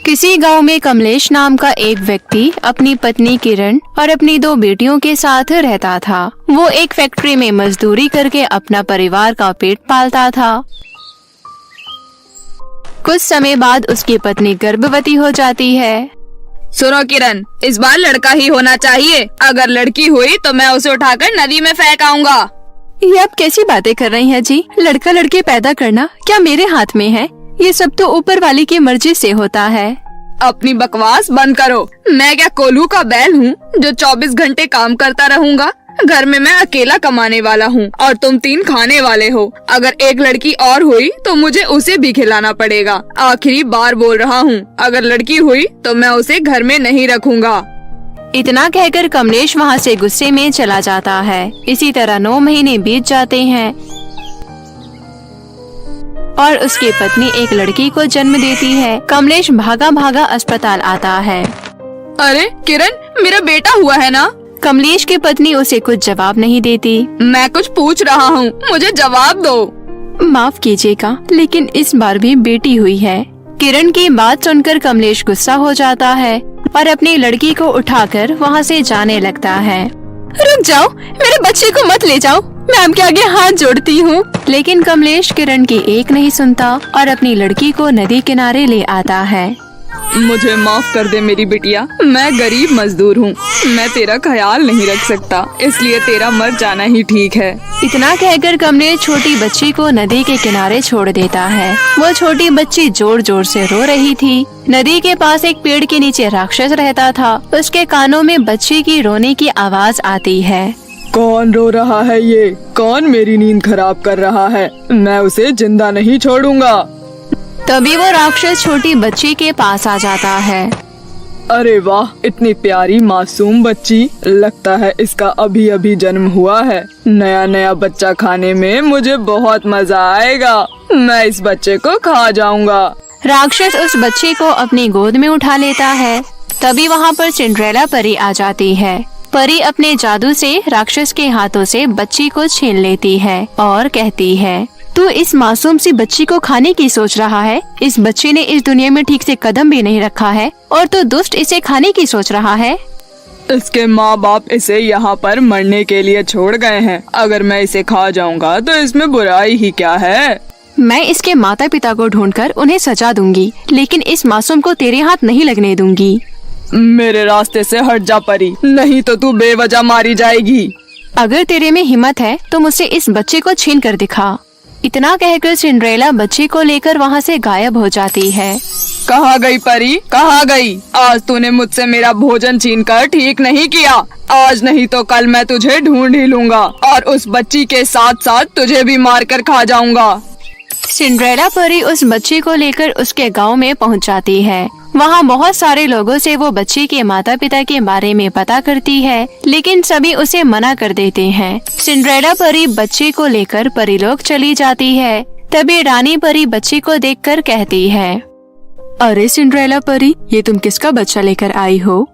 किसी गांव में कमलेश नाम का एक व्यक्ति अपनी पत्नी किरण और अपनी 2 बेटियों के साथ रहता था। वो एक फैक्ट्री में मजदूरी करके अपना परिवार का पेट पालता था। कुछ समय बाद उसकी पत्नी गर्भवती हो जाती है। सुनो किरण, इस बार लड़का ही होना चाहिए। अगर लड़की हुई तो मैं उसे उठाकर नदी में फेंक आऊंगा। ये आप कैसी बातें कर रही हैं जी? लड़का लड़के पैदा करना क्या मेरे हाथ में है? ये सब तो ऊपर वाली की मर्जी से होता है। अपनी बकवास बंद करो। मैं क्या कोल्हू का बैल हूँ जो 24 घंटे काम करता रहूंगा? घर में मैं अकेला कमाने वाला हूँ और तुम 3 खाने वाले हो। अगर एक लड़की और हुई तो मुझे उसे भी खिलाना पड़ेगा। आखिरी बार बोल रहा हूँ, अगर लड़की हुई तो मैं उसे घर में नहीं रखूंगा। इतना कहकर कमलेश वहाँ से गुस्से में चला जाता है। इसी तरह 9 महीने बीत जाते हैं और उसकी पत्नी एक लड़की को जन्म देती है। कमलेश भागा भागा अस्पताल आता है। अरे किरण, मेरा बेटा हुआ है ना? कमलेश की पत्नी उसे कुछ जवाब नहीं देती। मैं कुछ पूछ रहा हूँ, मुझे जवाब दो। माफ कीजिएगा, लेकिन इस बार भी बेटी हुई है। किरण की बात सुनकर कमलेश गुस्सा हो जाता है और अपनी लड़की को उठाकर वहाँ से जाने लगता है। रुक जाओ, मेरे बच्चे को मत ले जाओ, मैं आपके आगे हाथ जोड़ती हूँ। लेकिन कमलेश किरण की एक नहीं सुनता और अपनी लड़की को नदी किनारे ले आता है। मुझे माफ कर दे मेरी बिटिया, मैं गरीब मजदूर हूँ। मैं तेरा ख्याल नहीं रख सकता, इसलिए तेरा मर जाना ही ठीक है। इतना कहकर कमलेश छोटी बच्ची को नदी के किनारे छोड़ देता है। वो छोटी बच्ची जोर जोर से रो रही थी। नदी के पास एक पेड़ के नीचे राक्षस रहता था। उसके कानों में बच्ची की रोने की आवाज आती है। कौन रो रहा है ये? कौन मेरी नींद खराब कर रहा है? मैं उसे जिंदा नहीं छोड़ूंगा। तभी वो राक्षस छोटी बच्ची के पास आ जाता है। अरे वाह, इतनी प्यारी मासूम बच्ची। लगता है इसका अभी अभी जन्म हुआ है। नया नया बच्चा खाने में मुझे बहुत मजा आएगा। मैं इस बच्चे को खा जाऊंगा। राक्षस उस बच्चे को अपनी गोद में उठा लेता है। तभी वहाँ पर सिंड्रेला परी आ जाती है। परी अपने जादू से राक्षस के हाथों से बच्ची को छीन लेती है और कहती है, तू इस मासूम सी बच्ची को खाने की सोच रहा है? इस बच्चे ने इस दुनिया में ठीक से कदम भी नहीं रखा है और तू दुष्ट इसे खाने की सोच रहा है। इसके माँ बाप इसे यहाँ पर मरने के लिए छोड़ गए हैं। अगर मैं इसे खा जाऊंगा तो इसमें बुराई ही क्या है? मैं इसके माता पिता को ढूंढकर उन्हें सजा दूंगी, लेकिन इस मासूम को तेरे हाथ नहीं लगने दूंगी। मेरे रास्ते से हट जा परी, नहीं तो तू बेवजह मारी जाएगी। अगर तेरे में हिम्मत है तो मुझसे इस बच्चे को छीन कर दिखा। इतना कहकर सिंड्रेला बच्ची को लेकर वहाँ से गायब हो जाती है। कहाँ गई परी, कहाँ गई? आज तूने मुझसे मेरा भोजन छीनकर ठीक नहीं किया। आज नहीं तो कल मैं तुझे ढूंढ ही लूंगा और उस बच्ची के साथ साथ तुझे भी मार कर खा जाऊंगा। सिंड्रेला परी उस बच्ची को लेकर उसके गांव में पहुंच जाती है। वहाँ बहुत सारे लोगों से वो बच्ची के माता पिता के बारे में पता करती है, लेकिन सभी उसे मना कर देते हैं। सिंड्रेला परी बच्ची को लेकर परीलोक चली जाती है। तभी रानी परी बच्ची को देखकर कहती है, अरे सिंड्रेला परी, ये तुम किसका बच्चा लेकर आई हो?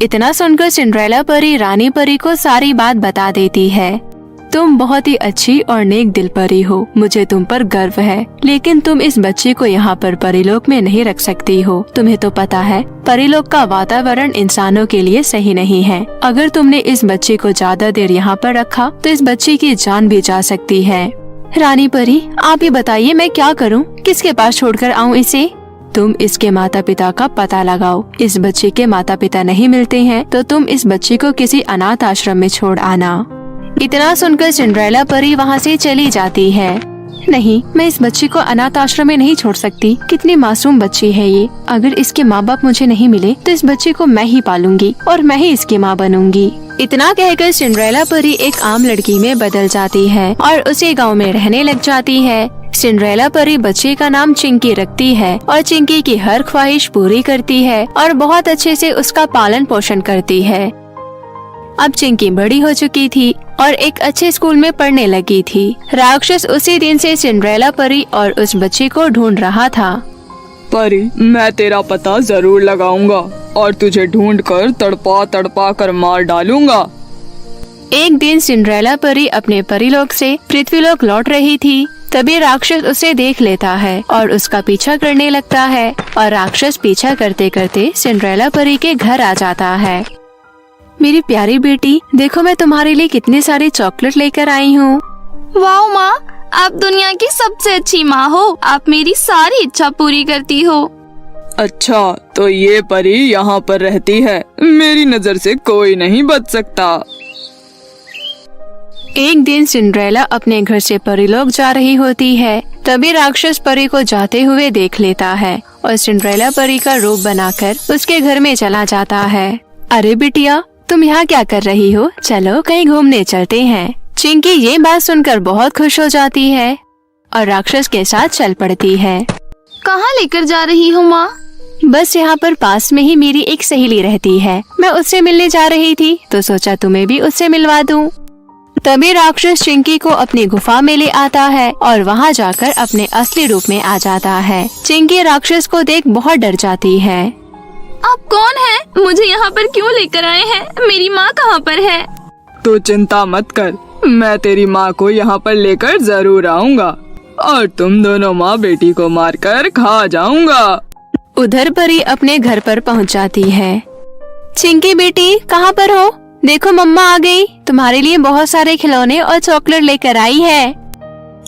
इतना सुनकर सिंड्रेला परी रानी परी को सारी बात बता देती है। तुम बहुत ही अच्छी और नेक दिल परी हो, मुझे तुम पर गर्व है, लेकिन तुम इस बच्चे को यहाँ पर परीलोक में नहीं रख सकती हो। तुम्हें तो पता है परीलोक का वातावरण इंसानों के लिए सही नहीं है। अगर तुमने इस बच्चे को ज्यादा देर यहाँ पर रखा तो इस बच्चे की जान भी जा सकती है। रानी परी, आप ही बताइए मैं क्या करूँ? किसके पास छोड़कर आऊँ इसे? तुम इसके माता पिता का पता लगाओ। इस बच्चे के माता पिता नहीं मिलते हैं तो तुम इस बच्चे को किसी अनाथ आश्रम में छोड़ आना। इतना सुनकर सिंड्रेला परी वहाँ से चली जाती है। नहीं, मैं इस बच्ची को अनाथ आश्रम में नहीं छोड़ सकती। कितनी मासूम बच्ची है ये। अगर इसके माँ बाप मुझे नहीं मिले तो इस बच्ची को मैं ही पालूंगी और मैं ही इसकी माँ बनूंगी। इतना कहकर सिंड्रेला परी एक आम लड़की में बदल जाती है और उसी गांव में रहने लग जाती है। सिंड्रेला परी बच्चे का नाम चिंकी रखती है और चिंकी की हर ख्वाहिश पूरी करती है और बहुत अच्छे से उसका पालन पोषण करती है। अब चिंकी बड़ी हो चुकी थी और एक अच्छे स्कूल में पढ़ने लगी थी। राक्षस उसी दिन से सिंड्रेला परी और उस बच्ची को ढूंढ रहा था। परी, मैं तेरा पता जरूर लगाऊंगा और तुझे ढूंढकर तड़पा तड़पा कर मार डालूंगा। एक दिन सिंड्रेला परी अपने परीलोक से पृथ्वीलोक लौट रही थी। तभी राक्षस उसे देख लेता है और उसका पीछा करने लगता है और राक्षस पीछा करते करते सिंड्रेला परी के घर आ जाता है। मेरी प्यारी बेटी, देखो मैं तुम्हारे लिए कितनी सारी चॉकलेट लेकर आई हूँ। वाह माँ, आप दुनिया की सबसे अच्छी माँ हो। आप मेरी सारी इच्छा पूरी करती हो। अच्छा, तो ये परी यहाँ पर रहती है, मेरी नजर से कोई नहीं बच सकता। एक दिन सिंड्रेला अपने घर से परीलोक जा रही होती है। तभी राक्षस परी को जाते हुए देख लेता है और सिंड्रेला परी का रूप बनाकर उसके घर में चला जाता है। अरे बिटिया, तुम यहाँ क्या कर रही हो? चलो कहीं घूमने चलते हैं। चिंकी ये बात सुनकर बहुत खुश हो जाती है और राक्षस के साथ चल पड़ती है। कहाँ लेकर जा रही हो माँ? बस यहाँ पर पास में ही मेरी एक सहेली रहती है, मैं उससे मिलने जा रही थी तो सोचा तुम्हें भी उससे मिलवा दूँ। तभी राक्षस चिंकी को अपनी गुफा में ले आता है और वहाँ जाकर अपने असली रूप में आ जाता है। चिंकी राक्षस को देख बहुत डर जाती है। आप कौन हैं? मुझे यहाँ पर क्यों लेकर आए हैं? मेरी माँ कहाँ पर है? तो चिंता मत कर, मैं तेरी माँ को यहाँ पर लेकर जरूर आऊँगा और तुम दोनों माँ बेटी को मारकर खा जाऊँगा। उधर परी अपने घर पर पहुँच जाती है। चिंकी बेटी, कहाँ पर हो? देखो मम्मा आ गई, तुम्हारे लिए बहुत सारे खिलौने और चॉकलेट लेकर आई है।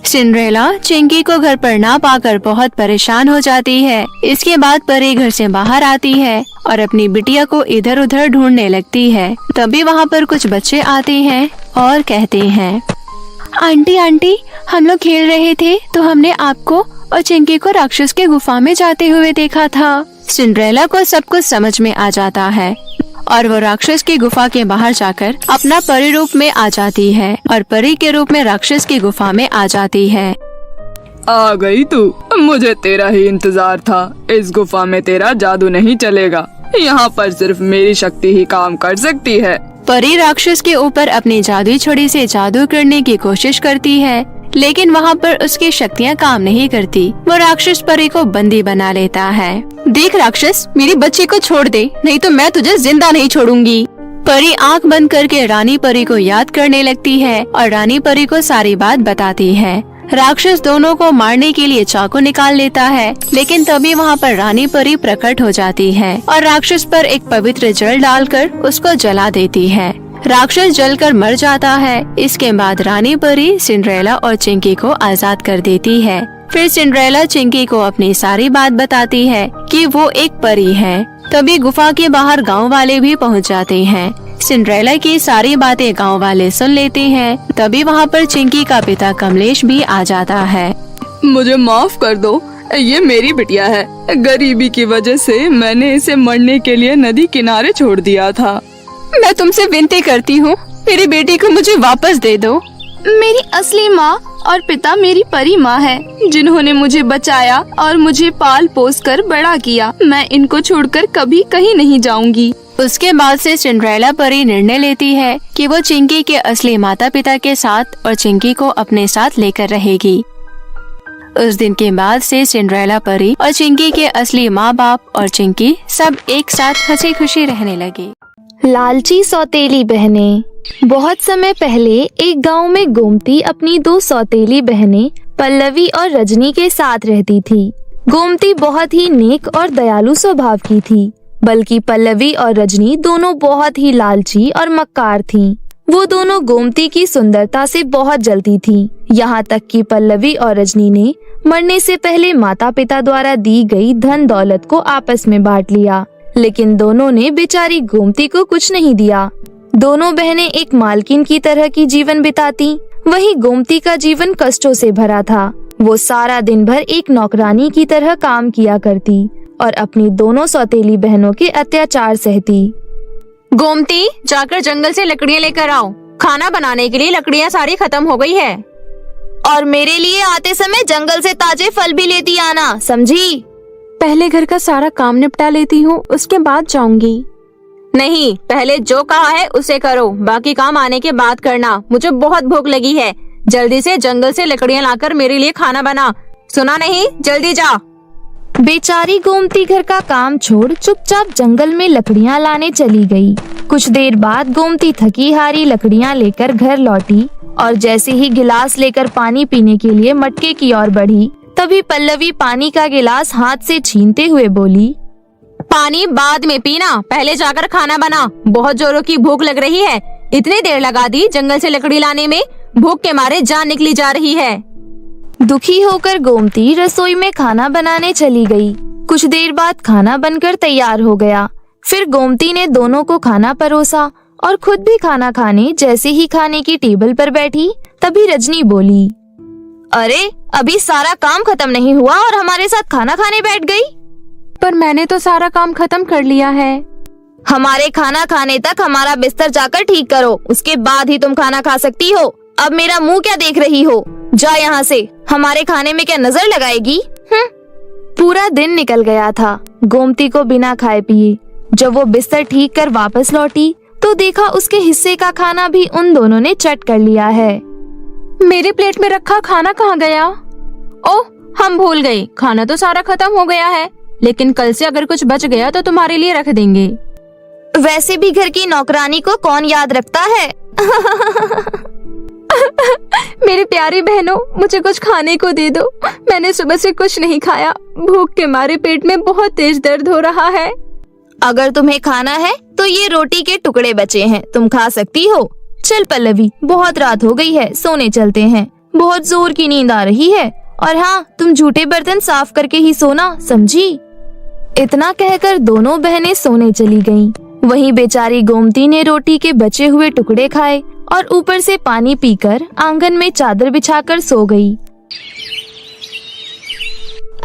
सिंड्रेला चिंकी को घर पर ना पाकर बहुत परेशान हो जाती है। इसके बाद परी घर से बाहर आती है और अपनी बिटिया को इधर उधर ढूंढने लगती है। तभी वहाँ पर कुछ बच्चे आते हैं और कहते हैं, आंटी आंटी, हम लोग खेल रहे थे तो हमने आपको और चिंकी को राक्षस के गुफा में जाते हुए देखा था। सिंड्रेला को सब कुछ समझ में आ जाता है और वो राक्षस की गुफा के बाहर जाकर अपना परी रूप में आ जाती है और परी के रूप में राक्षस की गुफा में आ जाती है। आ गई तू, मुझे तेरा ही इंतजार था। इस गुफा में तेरा जादू नहीं चलेगा, यहाँ पर सिर्फ मेरी शक्ति ही काम कर सकती है। परी राक्षस के ऊपर अपनी जादुई छड़ी से जादू करने की कोशिश करती है, लेकिन वहाँ पर उसकी शक्तियाँ काम नहीं करती। वो राक्षस परी को बंदी बना लेता है। देख राक्षस, मेरी बच्ची को छोड़ दे, नहीं तो मैं तुझे जिंदा नहीं छोड़ूंगी। परी आंख बंद करके रानी परी को याद करने लगती है और रानी परी को सारी बात बताती है। राक्षस दोनों को मारने के लिए चाकू निकाल लेता है, लेकिन तभी वहाँ पर रानी परी प्रकट हो जाती है और राक्षस पर एक पवित्र जल डालकर उसको जला देती है। राक्षस जलकर मर जाता है। इसके बाद रानी परी सिंड्रेला और चिंकी को आजाद कर देती है। फिर सिंड्रेला चिंकी को अपनी सारी बात बताती है कि वो एक परी है। तभी गुफा के बाहर गांव वाले भी पहुंच जाते हैं। सिंड्रेला की सारी बातें गांव वाले सुन लेते हैं। तभी वहां पर चिंकी का पिता कमलेश भी आ जाता है। मुझे माफ कर दो, ये मेरी बिटिया है। गरीबी की वजह से मैंने इसे मरने के लिए नदी किनारे छोड़ दिया था। मैं तुमसे विनती करती हूँ, मेरी बेटी को मुझे वापस दे दो। मेरी असली माँ और पिता मेरी परी माँ है, जिन्होंने मुझे बचाया और मुझे पाल पोस कर बड़ा किया। मैं इनको छोड़कर कभी कहीं नहीं जाऊंगी। उसके बाद से सिंड्रेला परी निर्णय लेती है कि वो चिंकी के असली माता पिता के साथ और चिंकी को अपने साथ लेकर रहेगी। उस दिन के बाद से सिंड्रेला परी और चिंकी के असली माँ बाप और चिंकी सब एक साथ हंसी खुशी रहने लगे। लालची सौतेली बहनें। बहुत समय पहले एक गांव में गोमती अपनी दो सौतेली बहनें पल्लवी और रजनी के साथ रहती थी। गोमती बहुत ही नेक और दयालु स्वभाव की थी, बल्कि पल्लवी और रजनी दोनों बहुत ही लालची और मक्कार थीं। वो दोनों गोमती की सुंदरता से बहुत जलती थीं। यहाँ तक कि पल्लवी और रजनी ने मरने से पहले माता पिता द्वारा दी गई धन दौलत को आपस में बांट लिया, लेकिन दोनों ने बेचारी गोमती को कुछ नहीं दिया। दोनों बहनें एक मालकिन की तरह की जीवन बिताती। वहीं गोमती का जीवन कष्टों से भरा था। वो सारा दिन भर एक नौकरानी की तरह काम किया करती और अपनी दोनों सौतेली बहनों के अत्याचार सहती। गोमती, जाकर जंगल से लकड़ियाँ लेकर आओ। खाना बनाने के लिए लकड़ियाँ सारी खत्म हो गई है। और मेरे लिए आते समय जंगल से ताजे फल भी लेती आना, समझी? पहले घर का सारा काम निपटा लेती हूँ, उसके बाद जाऊंगी। नहीं, पहले जो कहा है उसे करो, बाकी काम आने के बाद करना। मुझे बहुत भूख लगी है। जल्दी से जंगल से लकड़ियाँ लाकर मेरे लिए खाना बना। सुना नहीं? जल्दी जा। बेचारी गोमती घर का काम छोड़ चुपचाप जंगल में लकड़ियाँ लाने चली गई। कुछ देर बाद गोमती थकी हारी लकड़ियाँ लेकर घर लौटी और जैसे ही गिलास लेकर पानी पीने के लिए मटके की ओर बढ़ी, तभी पल्लवी पानी का गिलास हाथ से छीनते हुए बोली, पानी बाद में पीना, पहले जाकर खाना बना, बहुत जोरों की भूख लग रही है। इतनी देर लगा दी जंगल से लकड़ी लाने में, भूख के मारे जान निकली जा रही है। दुखी होकर गोमती रसोई में खाना बनाने चली गई। कुछ देर बाद खाना बनकर तैयार हो गया। फिर गोमती ने दोनों को खाना परोसा और खुद भी खाना खाने जैसे ही खाने की टेबल पर बैठी, तभी रजनी बोली, अरे अभी सारा काम खत्म नहीं हुआ और हमारे साथ खाना खाने बैठ गई। पर मैंने तो सारा काम खत्म कर लिया है। हमारे खाना खाने तक हमारा बिस्तर जाकर ठीक करो, उसके बाद ही तुम खाना खा सकती हो। अब मेरा मुंह क्या देख रही हो? जा यहाँ से, हमारे खाने में क्या नजर लगाएगी? पूरा दिन निकल गया था गोमती को बिना खाए पिए। जब वो बिस्तर ठीक कर वापस लौटी तो देखा उसके हिस्से का खाना भी उन दोनों ने चट कर लिया है। मेरे प्लेट में रखा खाना कहाँ गया? ओह, हम भूल गए, खाना तो सारा खत्म हो गया है, लेकिन कल से अगर कुछ बच गया तो तुम्हारे लिए रख देंगे। वैसे भी घर की नौकरानी को कौन याद रखता है? मेरी प्यारी बहनों, मुझे कुछ खाने को दे दो। मैंने सुबह से कुछ नहीं खाया, भूख के मारे पेट में बहुत तेज दर्द हो रहा है। अगर तुम्हें खाना है तो ये रोटी के टुकड़े बचे हैं, तुम खा सकती हो। चल पल्लवी, बहुत रात हो गई है, सोने चलते हैं, बहुत जोर की नींद आ रही है। और हाँ, तुम झूठे बर्तन साफ करके ही सोना, समझी? इतना कहकर दोनों बहनें सोने चली गईं। वहीं बेचारी गोमती ने रोटी के बचे हुए टुकड़े खाए और ऊपर से पानी पीकर आंगन में चादर बिछाकर सो गई।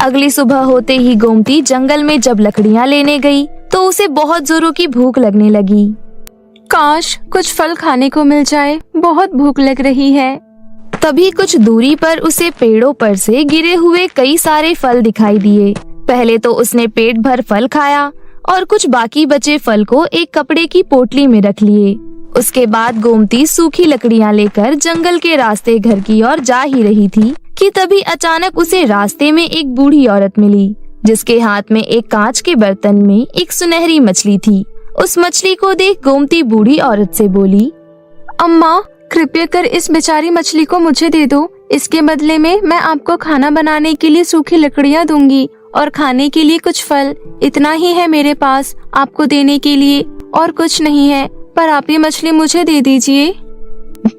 अगली सुबह होते ही गोमती जंगल में जब लकड़ियां लेने गई तो उसे बहुत जोरों की भूख लगने लगी। काश कुछ फल खाने को मिल जाए, बहुत भूख लग रही है। तभी कुछ दूरी पर उसे पेड़ों पर से गिरे हुए कई सारे फल दिखाई दिए। पहले तो उसने पेट भर फल खाया और कुछ बाकी बचे फल को एक कपड़े की पोटली में रख लिए। उसके बाद गोमती सूखी लकड़ियां लेकर जंगल के रास्ते घर की ओर जा ही रही थी कि तभी अचानक उसे रास्ते में एक बूढ़ी औरत मिली, जिसके हाथ में एक कांच के बर्तन में एक सुनहरी मछली थी। उस मछली को देख गोमती बूढ़ी औरत से बोली, अम्मा, कृपया कर इस बेचारी मछली को मुझे दे दो। इसके बदले में मैं आपको खाना बनाने के लिए सूखी लकड़ियां दूंगी और खाने के लिए कुछ फल। इतना ही है मेरे पास आपको देने के लिए, और कुछ नहीं है, पर आप ये मछली मुझे दे दीजिए।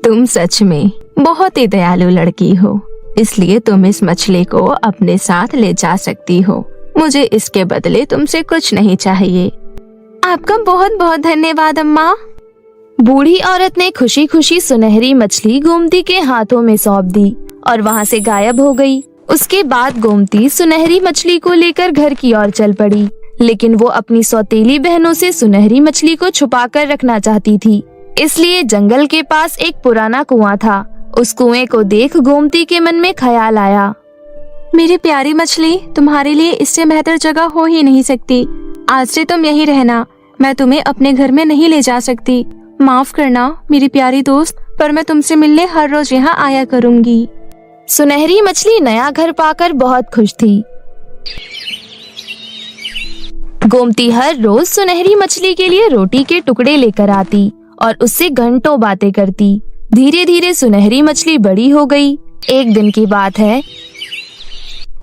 तुम सच में बहुत ही दयालु लड़की हो, इसलिए तुम इस मछली को अपने साथ ले जा सकती हो। मुझे इसके बदले तुमसे कुछ नहीं चाहिए। आपका बहुत बहुत धन्यवाद अम्मा। बूढ़ी औरत ने खुशी खुशी सुनहरी मछली गोमती के हाथों में सौंप दी और वहाँ से गायब हो गई। उसके बाद गोमती सुनहरी मछली को लेकर घर की ओर चल पड़ी, लेकिन वो अपनी सौतेली बहनों से सुनहरी मछली को छुपा कर रखना चाहती थी। इसलिए जंगल के पास एक पुराना कुआं था। उस कुएं को देख गोमती के मन में ख्याल आया, मेरी प्यारी मछली, तुम्हारे लिए इससे बेहतर जगह हो ही नहीं सकती। आज से तुम यहीं रहना, मैं तुम्हें अपने घर में नहीं ले जा सकती। माफ करना मेरी प्यारी दोस्त, पर मैं तुमसे मिलने हर रोज यहाँ आया करूँगी। सुनहरी मछली नया घर पाकर बहुत खुश थी। गोमती हर रोज सुनहरी मछली के लिए रोटी के टुकड़े लेकर आती और उससे घंटों बातें करती। धीरे धीरे सुनहरी मछली बड़ी हो गई। एक दिन की बात है,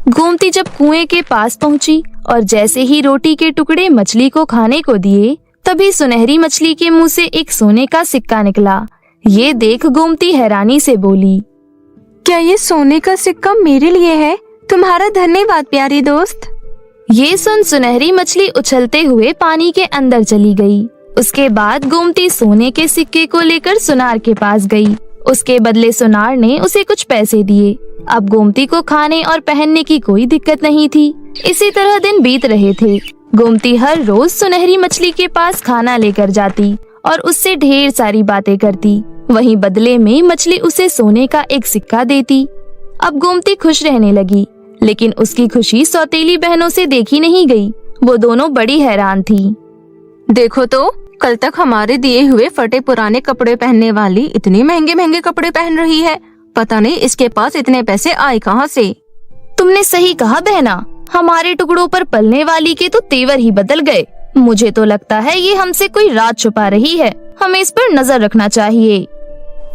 गोमती जब कुएं के पास पहुंची और जैसे ही रोटी के टुकड़े मछली को खाने को दिए, तभी सुनहरी मछली के मुंह से एक सोने का सिक्का निकला। ये देख गोमती हैरानी से बोली, क्या ये सोने का सिक्का मेरे लिए है? तुम्हारा धन्यवाद प्यारी दोस्त। ये सुन सुनहरी मछली उछलते हुए पानी के अंदर चली गई। उसके बाद गोमती सोने के सिक्के को लेकर सुनार के पास गई। उसके बदले सुनार ने उसे कुछ पैसे दिए। अब गोमती को खाने और पहनने की कोई दिक्कत नहीं थी। इसी तरह दिन बीत रहे थे। गोमती हर रोज सुनहरी मछली के पास खाना लेकर जाती और उससे ढेर सारी बातें करती। वहीं बदले में मछली उसे सोने का एक सिक्का देती। अब गोमती खुश रहने लगी, लेकिन उसकी खुशी सौतेली बहनों से देखी नहीं गई। वो दोनों बड़ी हैरान थी। देखो तो, कल तक हमारे दिए हुए फटे पुराने कपड़े पहनने वाली इतने महंगे महंगे कपड़े पहन रही है। पता नहीं इसके पास इतने पैसे आए कहाँ से। तुमने सही कहा बहना, हमारे टुकड़ों पर पलने वाली के तो तेवर ही बदल गए। मुझे तो लगता है ये हमसे कोई राज छुपा रही है, हमें इस पर नजर रखना चाहिए।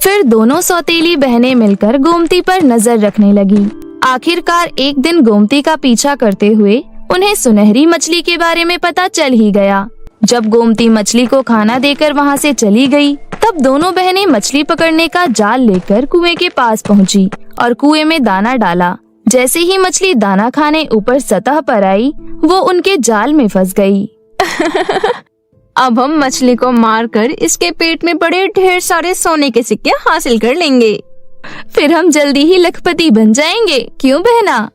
फिर दोनों सौतेली बहनें मिलकर गोमती पर नजर रखने लगी। आखिरकार एक दिन गोमती का पीछा करते हुए उन्हें सुनहरी मछली के बारे में पता चल ही गया। जब गोमती मछली को खाना देकर वहाँ से चली गई, तब दोनों बहनें मछली पकड़ने का जाल लेकर कुएं के पास पहुँची और कुएं में दाना डाला। जैसे ही मछली दाना खाने ऊपर सतह पर आई, वो उनके जाल में फंस गई। अब हम मछली को मारकर इसके पेट में बड़े ढेर सारे सोने के सिक्के हासिल कर लेंगे। फिर हम जल्दी ही लखपति बन जाएंगे, क्यों बहना?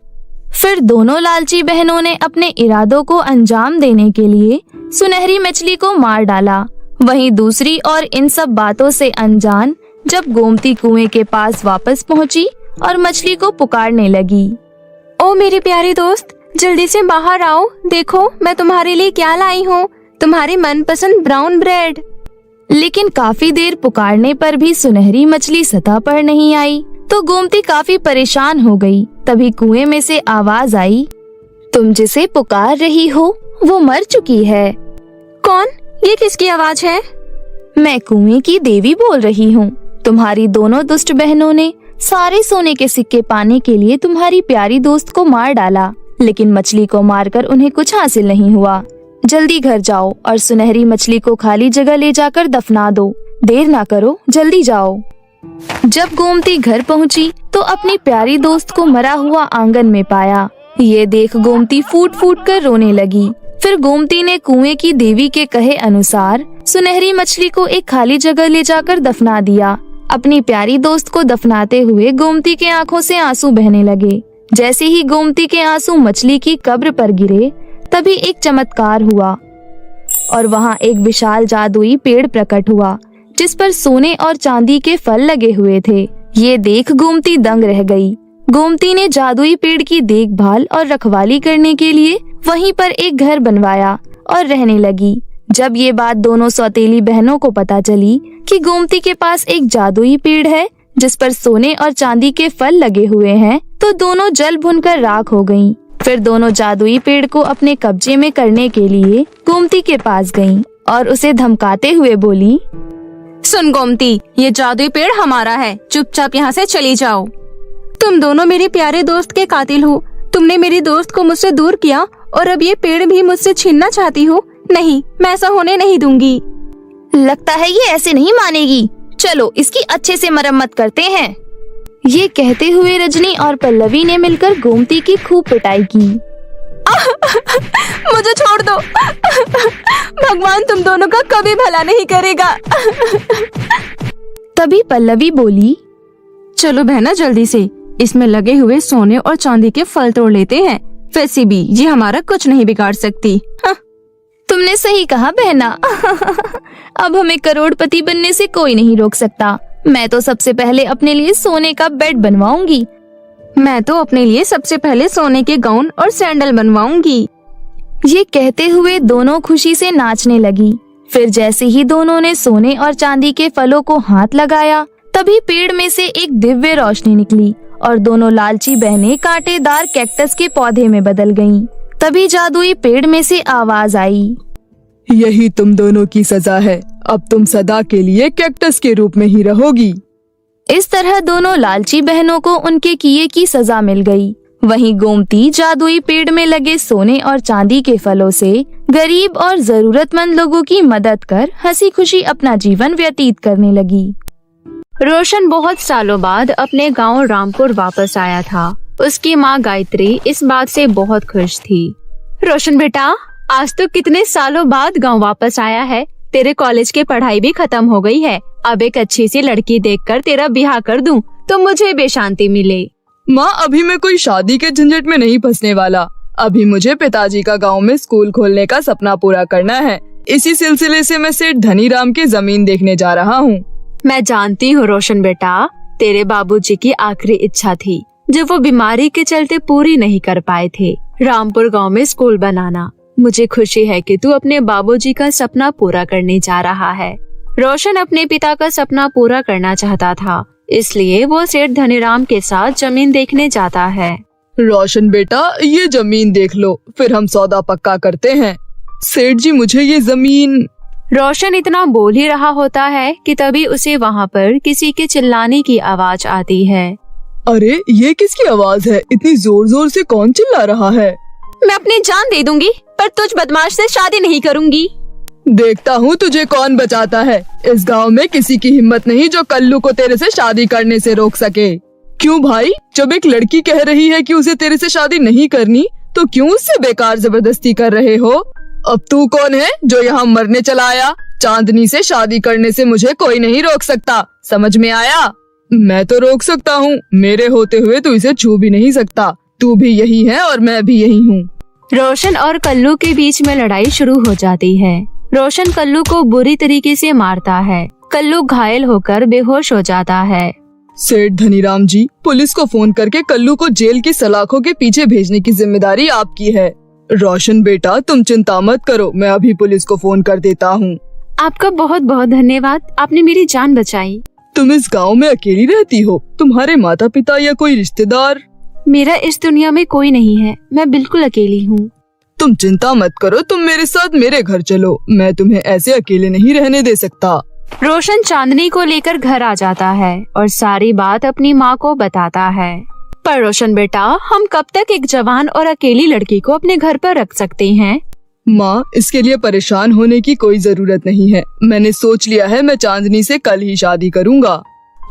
फिर दोनों लालची बहनों ने अपने इरादों को अंजाम देने के लिए सुनहरी मछली को मार डाला। वहीं दूसरी और इन सब बातों से अनजान जब गोमती कुएं के पास वापस पहुंची और मछली को पुकारने लगी। ओ मेरे प्यारे दोस्त, जल्दी से बाहर आओ, देखो मैं तुम्हारे लिए क्या लाई हूँ, तुम्हारी मनपसंद ब्राउन ब्रेड। लेकिन काफी देर पुकारने पर भी सुनहरी मछली सतह पर नहीं आई, तो गोमती काफी परेशान हो गई। तभी कुएं में से आवाज आई, तुम जिसे पुकार रही हो वो मर चुकी है। कौन? ये किसकी आवाज है? मैं कुएं की देवी बोल रही हूँ। तुम्हारी दोनों दुष्ट बहनों ने सारे सोने के सिक्के पाने के लिए तुम्हारी प्यारी दोस्त को मार डाला, लेकिन मछली को मारकर उन्हें कुछ हासिल नहीं हुआ। जल्दी घर जाओ और सुनहरी मछली को खाली जगह ले जाकर दफना दो। देर ना करो, जल्दी जाओ। जब गोमती घर पहुंची तो अपनी प्यारी दोस्त को मरा हुआ आंगन में पाया। ये देख गोमती फूट फूट कर रोने लगी। फिर गोमती ने कुएं की देवी के कहे अनुसार सुनहरी मछली को एक खाली जगह ले जाकर दफना दिया। अपनी प्यारी दोस्त को दफनाते हुए गोमती के आंखों से आंसू बहने लगे। जैसे ही गोमती के आंसू मछली की कब्र पर गिरे, तभी एक चमत्कार हुआ और वहाँ एक विशाल जादुई पेड़ प्रकट हुआ, जिस पर सोने और चांदी के फल लगे हुए थे। ये देख गोमती दंग रह गई। गोमती ने जादुई पेड़ की देखभाल और रखवाली करने के लिए वहीं पर एक घर बनवाया और रहने लगी। जब ये बात दोनों सौतेली बहनों को पता चली कि गोमती के पास एक जादुई पेड़ है जिस पर सोने और चांदी के फल लगे हुए हैं, तो दोनों जल भुनकर राख हो गईं। फिर दोनों जादुई पेड़ को अपने कब्जे में करने के लिए गोमती के पास गईं और उसे धमकाते हुए बोली, सुन गोमती, ये जादुई पेड़ हमारा है, चुपचाप यहाँ से चली जाओ। तुम दोनों मेरे प्यारे दोस्त के कातिल हो। तुमने मेरी दोस्त को मुझसे दूर किया और अब ये पेड़ भी मुझसे छीनना चाहती हो। नहीं, मैं ऐसा होने नहीं दूंगी। लगता है ये ऐसे नहीं मानेगी। चलो इसकी अच्छे से मरम्मत करते हैं। ये कहते हुए रजनी और पल्लवी ने मिलकर गोमती की खूब पिटाई की। मुझे छोड़ दो। भगवान तुम दोनों का कभी भला नहीं करेगा। तभी पल्लवी बोली, चलो बहना, जल्दी से इसमें लगे हुए सोने और चांदी के फल तोड़ लेते हैं। वैसे भी ये हमारा कुछ नहीं बिगाड़ सकती। तुमने सही कहा बहना। अब हमें करोड़पति बनने से कोई नहीं रोक सकता। मैं तो सबसे पहले अपने लिए सोने का बेड बनवाऊंगी। मैं तो अपने लिए सबसे पहले सोने के गाउन और सैंडल बनवाऊंगी। ये कहते हुए दोनों खुशी से नाचने लगी। फिर जैसे ही दोनों ने सोने और चांदी के फलों को हाथ लगाया, तभी पेड़ में से एक दिव्य रोशनी निकली और दोनों लालची बहनें कांटेदार कैक्टस के पौधे में बदल गईं। तभी जादुई पेड़ में से आवाज आई, यही तुम दोनों की सजा है। अब तुम सदा के लिए कैक्टस के रूप में ही रहोगी। इस तरह दोनों लालची बहनों को उनके किए की सजा मिल गई। वहीं गोमती जादुई पेड़ में लगे सोने और चांदी के फलों से गरीब और जरूरतमंद लोगों की मदद कर हंसी खुशी अपना जीवन व्यतीत करने लगी। रोशन बहुत सालों बाद अपने गांव रामपुर वापस आया था। उसकी माँ गायत्री इस बात से बहुत खुश थी। रोशन बेटा, आज तो कितने सालों बाद गांव वापस आया है। तेरे कॉलेज की पढ़ाई भी खत्म हो गई है। अब एक अच्छी सी लड़की देखकर तेरा ब्याह कर दूं तो मुझे भी शांति मिले। माँ, अभी मैं कोई शादी के झंझट में नहीं फंसने वाला। अभी मुझे पिताजी का गांव में स्कूल खोलने का सपना पूरा करना है। इसी सिलसिले से मैं सेठ धनीराम की जमीन देखने जा रहा हूँ। मैं जानती हूँ रोशन बेटा, तेरे बाबूजी की आखिरी इच्छा थी जो वो बीमारी के चलते पूरी नहीं कर पाए थे, रामपुर गांव में स्कूल बनाना। मुझे खुशी है कि तू अपने बाबूजी का सपना पूरा करने जा रहा है। रोशन अपने पिता का सपना पूरा करना चाहता था, इसलिए वो सेठ धनीराम के साथ जमीन देखने जाता है। रोशन बेटा, ये जमीन देख लो, फिर हम सौदा पक्का करते हैं। सेठ जी, मुझे ये जमीन। रोशन इतना बोल ही रहा होता है कि तभी उसे वहाँ पर किसी के चिल्लाने की आवाज आती है। अरे ये किसकी आवाज है? इतनी जोर जोर से कौन चिल्ला रहा है? मैं अपनी जान दे दूंगी पर तुझ बदमाश से शादी नहीं करूंगी। देखता हूँ तुझे कौन बचाता है। इस गांव में किसी की हिम्मत नहीं जो कल्लू को तेरे से शादी करने से रोक सके। क्यों भाई, जब एक लड़की कह रही है कि उसे तेरे से शादी नहीं करनी तो क्यों उससे बेकार जबरदस्ती कर रहे हो? अब तू कौन है जो यहाँ मरने चला आया? चांदनी से शादी करने से मुझे कोई नहीं रोक सकता, समझ में आया? मैं तो रोक सकता हूँ, मेरे होते हुए तू इसे छू भी नहीं सकता। तू भी यही है और मैं भी यही हूँ। रोशन और कल्लू के बीच में लड़ाई शुरू हो जाती है। रोशन कल्लू को बुरी तरीके से मारता है। कल्लू घायल होकर बेहोश हो जाता है। सेठ धनीराम जी, पुलिस को फोन करके कल्लू को जेल की सलाखों के पीछे भेजने की जिम्मेदारी आपकी है। रोशन बेटा, तुम चिंता मत करो, मैं अभी पुलिस को फोन कर देता हूँ। आपका बहुत बहुत धन्यवाद, आपने मेरी जान बचाई। तुम इस गांव में अकेली रहती हो? तुम्हारे माता पिता या कोई रिश्तेदार? मेरा इस दुनिया में कोई नहीं है, मैं बिल्कुल अकेली हूँ। तुम चिंता मत करो, तुम मेरे साथ मेरे घर चलो, मैं तुम्हें ऐसे अकेले नहीं रहने दे सकता। रोशन चांदनी को लेकर घर आ जाता है और सारी बात अपनी माँ को बताता है। पर रोशन बेटा, हम कब तक एक जवान और अकेली लड़की को अपने घर पर रख सकते हैं? माँ, इसके लिए परेशान होने की कोई जरूरत नहीं है। मैंने सोच लिया है, मैं चांदनी से कल ही शादी करूँगा।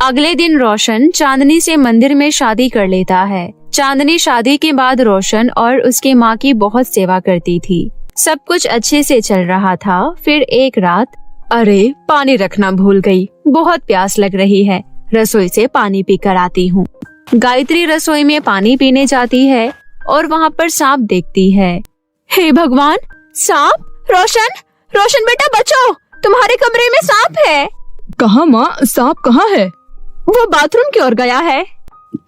अगले दिन रोशन चांदनी से मंदिर में शादी कर लेता है। चांदनी शादी के बाद रोशन और उसके माँ की बहुत सेवा करती थी। सब कुछ अच्छे से चल रहा था। फिर एक रात, अरे पानी रखना भूल गई, बहुत प्यास लग रही है, रसोई से पानी पी कर आती हूँ। गायत्री रसोई में पानी पीने जाती है और वहाँ पर सांप देखती है। हे भगवान, सांप! रोशन, रोशन बेटा बचाओ, तुम्हारे कमरे में सांप है। कहाँ माँ, सांप कहाँ है? वो बाथरूम की ओर गया है।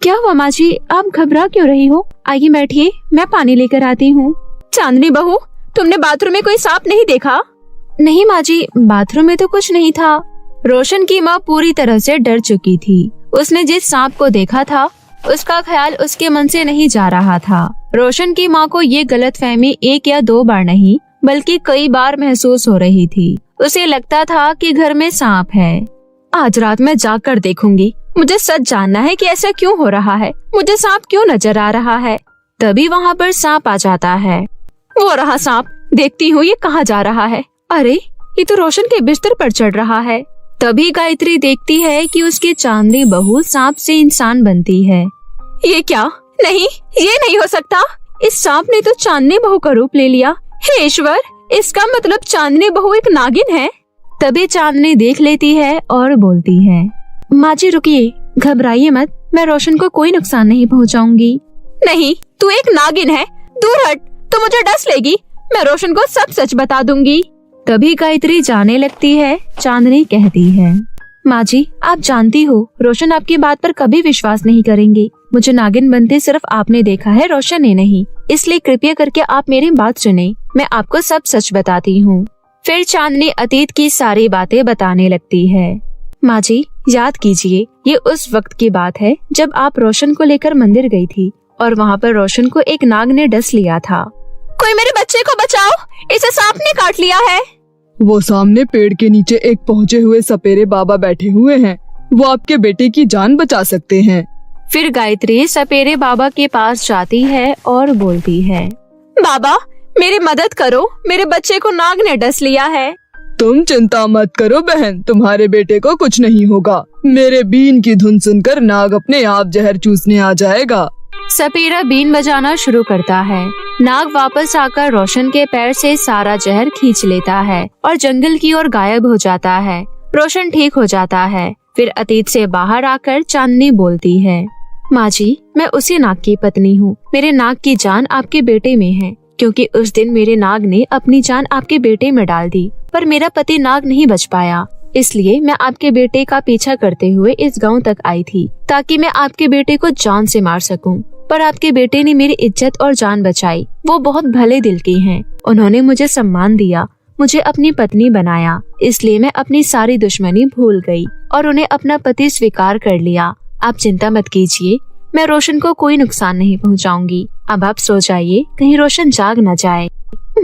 क्या हुआ माँ जी, आप घबरा क्यों रही हो? आइए बैठिए, मैं पानी लेकर आती हूँ। चांदनी बहू, तुमने बाथरूम में कोई सांप नहीं देखा? नहीं माँ जी, बाथरूम में तो कुछ नहीं था। रोशन की माँ पूरी तरह से डर चुकी थी। उसने जिस सांप को देखा था उसका ख्याल उसके मन से नहीं जा रहा था। रोशन की माँ को ये गलतफहमी एक या दो बार नहीं बल्कि कई बार महसूस हो रही थी। उसे लगता था कि घर में सांप है। आज रात मैं जाकर देखूंगी, मुझे सच जानना है कि ऐसा क्यों हो रहा है, मुझे सांप क्यों नजर आ रहा है। तभी वहाँ पर सांप आ जाता है। वो रहा सांप, देखती हूँ ये कहाँ जा रहा है। अरे ये तो रोशन के बिस्तर पर चढ़ रहा है। तभी गायत्री देखती है कि उसकी चांदनी बहू सांप से इंसान बनती है। ये क्या? नहीं, ये नहीं हो सकता। इस सांप ने तो चांदनी बहू का रूप ले लिया। हे ईश्वर, इसका मतलब चांदनी बहू एक नागिन है। तभी चांदनी देख लेती है और बोलती है, माँ जी रुकिए, घबराइए मत, मैं रोशन को कोई नुकसान नहीं पहुँचाऊंगी। नहीं, तू एक नागिन है, दूर हट, तो मुझे डस लेगी। मैं रोशन को सब सच बता दूंगी। तभी गायत्री जाने लगती है। चांदनी कहती है, माँ जी आप जानती हो रोशन आपकी बात पर कभी विश्वास नहीं करेंगे। मुझे नागिन बनते सिर्फ आपने देखा है, रोशन ने नहीं। इसलिए कृपया करके आप मेरी बात सुने, मैं आपको सब सच बताती हूँ। फिर चांदनी अतीत की सारी बातें बताने लगती है। माँ जी याद कीजिए, ये उस वक्त की बात है जब आप रोशन को लेकर मंदिर गई थी और वहाँ पर रोशन को एक नाग ने डस लिया था। कोई मेरे बच्चे को बचाओ, इसे सांप ने काट लिया है। वो सामने पेड़ के नीचे एक पहुँचे हुए सपेरे बाबा बैठे हुए हैं, वो आपके बेटे की जान बचा सकते हैं। फिर गायत्री सपेरे बाबा के पास जाती है और बोलती है, बाबा मेरी मदद करो, मेरे बच्चे को नाग ने डस लिया है। तुम चिंता मत करो बहन, तुम्हारे बेटे को कुछ नहीं होगा। मेरे बीन की धुन सुनकर नाग अपने आप जहर चूसने आ जाएगा। सपेरा बीन बजाना शुरू करता है। नाग वापस आकर रोशन के पैर से सारा जहर खींच लेता है और जंगल की ओर गायब हो जाता है। रोशन ठीक हो जाता है। फिर अतीत से बाहर आकर चांदनी बोलती है, माँ जी मैं उसी नाग की पत्नी हूँ। मेरे नाग की जान आपके बेटे में है, क्योंकि उस दिन मेरे नाग ने अपनी जान आपके बेटे में डाल दी, पर मेरा पति नाग नहीं बच पाया। इसलिए मैं आपके बेटे का पीछा करते हुए इस गांव तक आई थी, ताकि मैं आपके बेटे को जान से मार सकूं। पर आपके बेटे ने मेरी इज्जत और जान बचाई। वो बहुत भले दिल के हैं। उन्होंने मुझे सम्मान दिया, मुझे अपनी पत्नी बनाया। इसलिए मैं अपनी सारी दुश्मनी भूल गई और उन्हें अपना पति स्वीकार कर लिया। आप चिंता मत कीजिए, मैं रोशन को कोई नुकसान नहीं पहुंचाऊंगी। अब आप सो जाइए, कहीं रोशन जाग न जाए।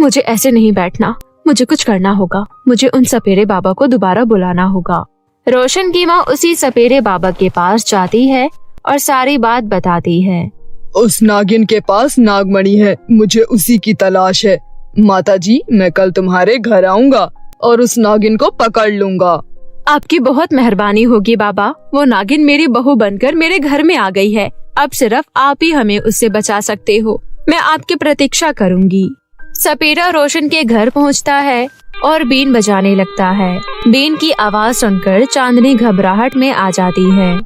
मुझे ऐसे नहीं बैठना, मुझे कुछ करना होगा। मुझे उन सपेरे बाबा को दोबारा बुलाना होगा। रोशन की माँ उसी सपेरे बाबा के पास जाती है और सारी बात बताती है। उस नागिन के पास नागमणि है, मुझे उसी की तलाश है। माताजी, मैं कल तुम्हारे घर आऊंगा और उस नागिन को पकड़ लूंगा। आपकी बहुत मेहरबानी होगी बाबा। वो नागिन मेरी बहू बनकर मेरे घर में आ गई है। अब सिर्फ आप ही हमें उससे बचा सकते हो। मैं आपकी प्रतीक्षा करूंगी। सपेरा रोशन के घर पहुंचता है और बीन बजाने लगता है। बीन की आवाज सुनकर चांदनी घबराहट में आ जाती है।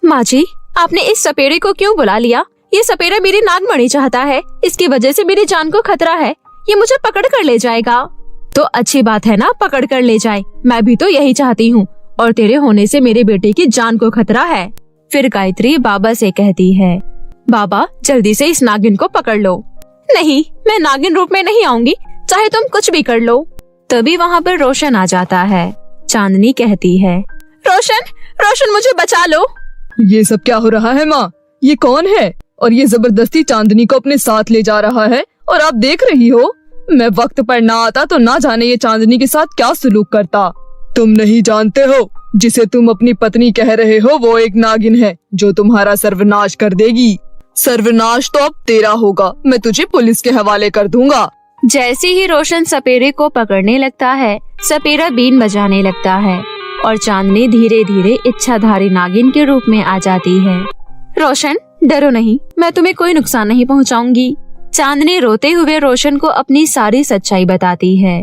माँ जी, आपने इस सपेरे को क्यों बुला लिया? ये सपेरा मेरी नागमणि चाहता है। इसकी वजह से मेरी जान को खतरा है। ये मुझे पकड़ कर ले जाएगा। तो अच्छी बात है ना, पकड़ कर ले जाए। मैं भी तो यही चाहती हूँ और तेरे होने से मेरे बेटे की जान को खतरा है। फिर गायत्री बाबा से कहती है, बाबा जल्दी से इस नागिन को पकड़ लो। नहीं, मैं नागिन रूप में नहीं आऊंगी, चाहे तुम कुछ भी कर लो। तभी वहाँ पर रोशन आ जाता है। चांदनी कहती है, रोशन, रोशन मुझे बचा लो। ये सब क्या हो रहा है माँ? ये कौन है? और ये जबरदस्ती चांदनी को अपने साथ ले जा रहा है और आप देख रही हो। मैं वक्त पर ना आता तो ना जाने ये चांदनी के साथ क्या सुलूक करता। तुम नहीं जानते हो, जिसे तुम अपनी पत्नी कह रहे हो वो एक नागिन है जो तुम्हारा सर्वनाश कर देगी। सर्वनाश तो अब तेरा होगा। मैं तुझे पुलिस के हवाले कर दूंगा। जैसे ही रोशन सपेरे को पकड़ने लगता है, सपेरा बीन बजाने लगता है और चांदनी धीरे धीरे इच्छाधारी नागिन के रूप में आ जाती है। रोशन, डरो नहीं, मैं तुम्हें कोई नुकसान नहीं पहुंचाऊंगी। चांदनी रोते हुए रोशन को अपनी सारी सच्चाई बताती है।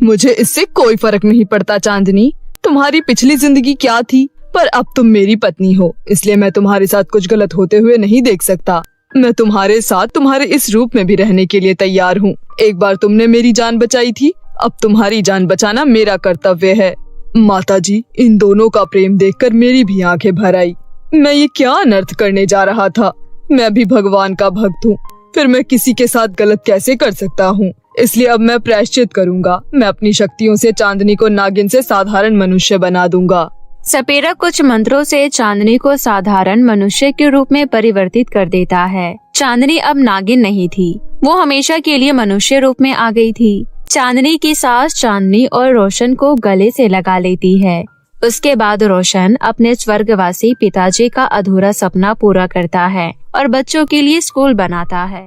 मुझे इससे कोई फर्क नहीं पड़ता चांदनी। तुम्हारी पिछली जिंदगी क्या थी, पर अब तुम मेरी पत्नी हो, इसलिए मैं तुम्हारे साथ कुछ गलत होते हुए नहीं देख सकता। मैं तुम्हारे साथ तुम्हारे इस रूप में भी रहने के लिए तैयार हूँ। एक बार तुमने मेरी जान बचाई थी, अब तुम्हारी जान बचाना मेरा कर्तव्य है। माताजी, इन दोनों का प्रेम देखकर मेरी भी आंखें भर आई। मैं ये क्या अनर्थ करने जा रहा था? मैं भी भगवान का भक्त हूँ, फिर मैं किसी के साथ गलत कैसे कर सकता हूँ? इसलिए अब मैं प्रायश्चित करूँगा। मैं अपनी शक्तियों से चांदनी को नागिन से साधारण मनुष्य बना दूंगा। सपेरा कुछ मंत्रों से चांदनी को साधारण मनुष्य के रूप में परिवर्तित कर देता है। चांदनी अब नागिन नहीं थी, वो हमेशा के लिए मनुष्य रूप में आ गई थी। चांदनी की सास चांदनी और रोशन को गले से लगा लेती है। उसके बाद रोशन अपने स्वर्गवासी पिताजी का अधूरा सपना पूरा करता है और बच्चों के लिए स्कूल बनाता है।